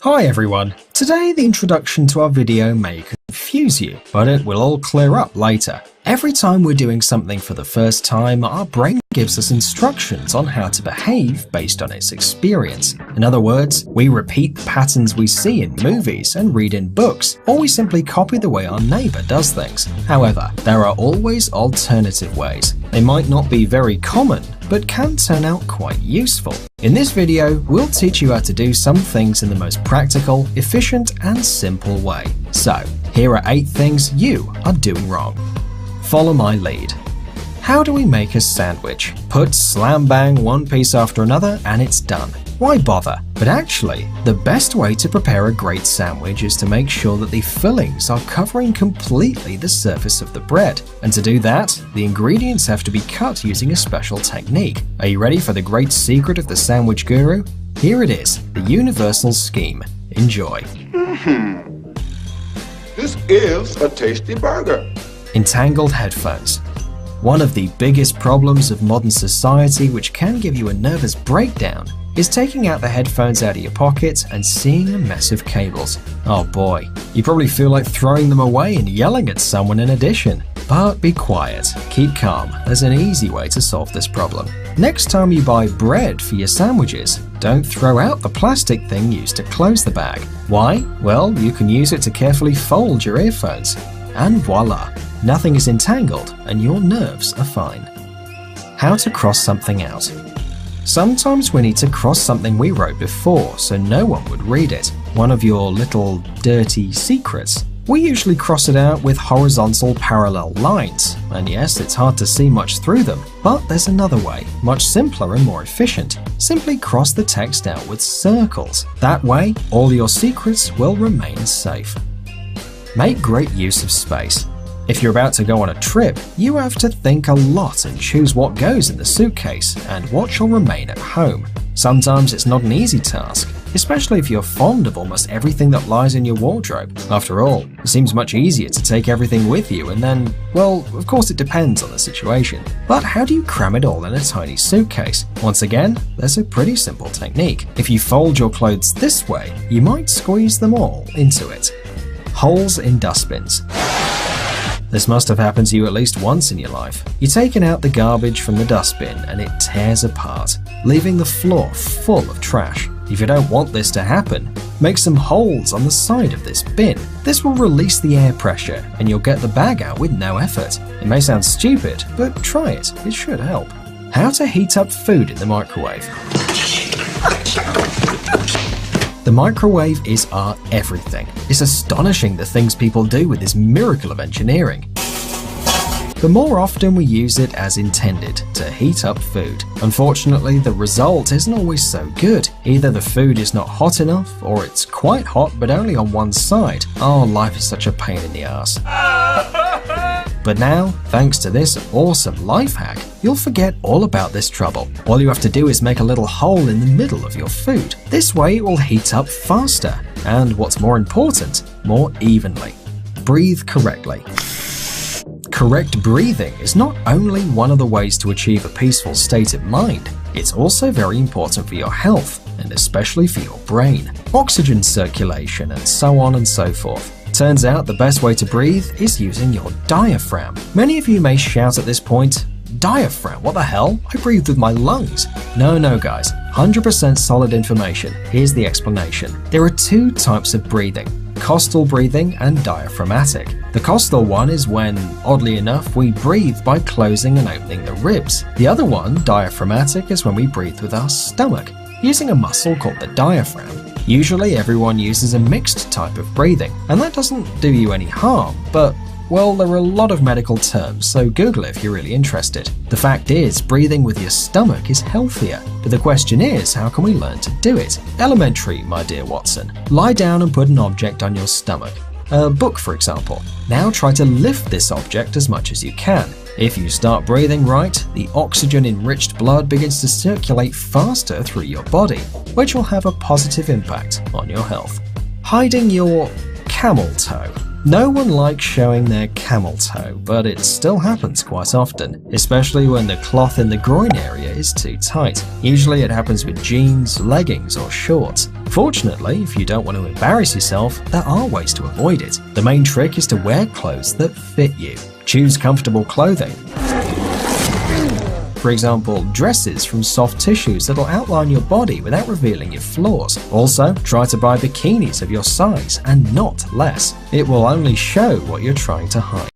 Hi everyone! Today the introduction to our video may confuse you, but it will all clear up later. Every time we're doing something for the first time, our brain gives us instructions on how to behave based on its experience. In other words, we repeat the patterns we see in movies and read in books, or we simply copy the way our neighbor does things. However, there are always alternative ways. They might not be very common, but can turn out quite useful. In this video, we'll teach you how to do some things in the most practical, efficient, and simple way. So, here are 8 things you are doing wrong. Follow my lead. How do we make a sandwich? Put slam bang one piece after another and it's done. Why bother? But actually, the best way to prepare a great sandwich is to make sure that the fillings are covering completely the surface of the bread. And to do that, the ingredients have to be cut using a special technique. Are you ready for the great secret of the sandwich guru? Here it is, the universal scheme. Enjoy. This is a tasty burger. Entangled headphones. One of the biggest problems of modern society, which can give you a nervous breakdown, is taking out the headphones out of your pocket and seeing a mess of cables. Oh boy, you probably feel like throwing them away and yelling at someone in addition. But be quiet, keep calm, there's an easy way to solve this problem. Next time you buy bread for your sandwiches, don't throw out the plastic thing used to close the bag. Why? Well, you can use it to carefully fold your earphones. And voila, nothing is entangled and your nerves are fine. How to cross something out. Sometimes we need to cross something we wrote before so no one would read it. One of your little dirty secrets. We usually cross it out with horizontal parallel lines, and yes, it's hard to see much through them, but there's another way, much simpler and more efficient. Simply cross the text out with circles. That way, all your secrets will remain safe. Make great use of space. If you're about to go on a trip, you have to think a lot and choose what goes in the suitcase and what shall remain at home. Sometimes it's not an easy task, especially if you're fond of almost everything that lies in your wardrobe. After all, it seems much easier to take everything with you and then, well, of course it depends on the situation. But how do you cram it all in a tiny suitcase? Once again, there's a pretty simple technique. If you fold your clothes this way, you might squeeze them all into it. Holes in dustbins. This must have happened to you at least once in your life. You're taking out the garbage from the dustbin and it tears apart, leaving the floor full of trash. If you don't want this to happen, make some holes on the side of this bin. This will release the air pressure and you'll get the bag out with no effort. It may sound stupid, but try it, it should help. How to heat up food in the microwave. The microwave is our everything. It's astonishing the things people do with this miracle of engineering. The more often we use it as intended, to heat up food. Unfortunately, the result isn't always so good. Either the food is not hot enough, or it's quite hot but only on one side. Oh, life is such a pain in the ass. But now, thanks to this awesome life hack, you'll forget all about this trouble. All you have to do is make a little hole in the middle of your food. This way it will heat up faster, and what's more important, more evenly. Breathe correctly. Correct breathing is not only one of the ways to achieve a peaceful state of mind, it's also very important for your health, and especially for your brain, oxygen circulation, and so on and so forth. Turns out the best way to breathe is using your diaphragm. Many of you may shout at this point, diaphragm, what the hell? I breathe with my lungs. No guys, 100% solid information. Here's the explanation. There are 2 types of breathing, costal breathing and diaphragmatic. The costal one is when, oddly enough, we breathe by closing and opening the ribs. The other one, diaphragmatic, is when we breathe with our stomach, using a muscle called the diaphragm. Usually everyone uses a mixed type of breathing, and that doesn't do you any harm, but well, there are a lot of medical terms, so Google it if you're really interested. The fact is, breathing with your stomach is healthier, but the question is, how can we learn to do it? Elementary, my dear Watson. Lie down and put an object on your stomach. A book, for example. Now try to lift this object as much as you can. If you start breathing right, the oxygen-enriched blood begins to circulate faster through your body, which will have a positive impact on your health. Hiding your camel toe. No one likes showing their camel toe, but it still happens quite often, especially when the cloth in the groin area is too tight. Usually it happens with jeans, leggings, or shorts. Fortunately, if you don't want to embarrass yourself, there are ways to avoid it. The main trick is to wear clothes that fit you. Choose comfortable clothing. For example, dresses from soft tissues that'll outline your body without revealing your flaws. Also, try to buy bikinis of your size and not less. It will only show what you're trying to hide.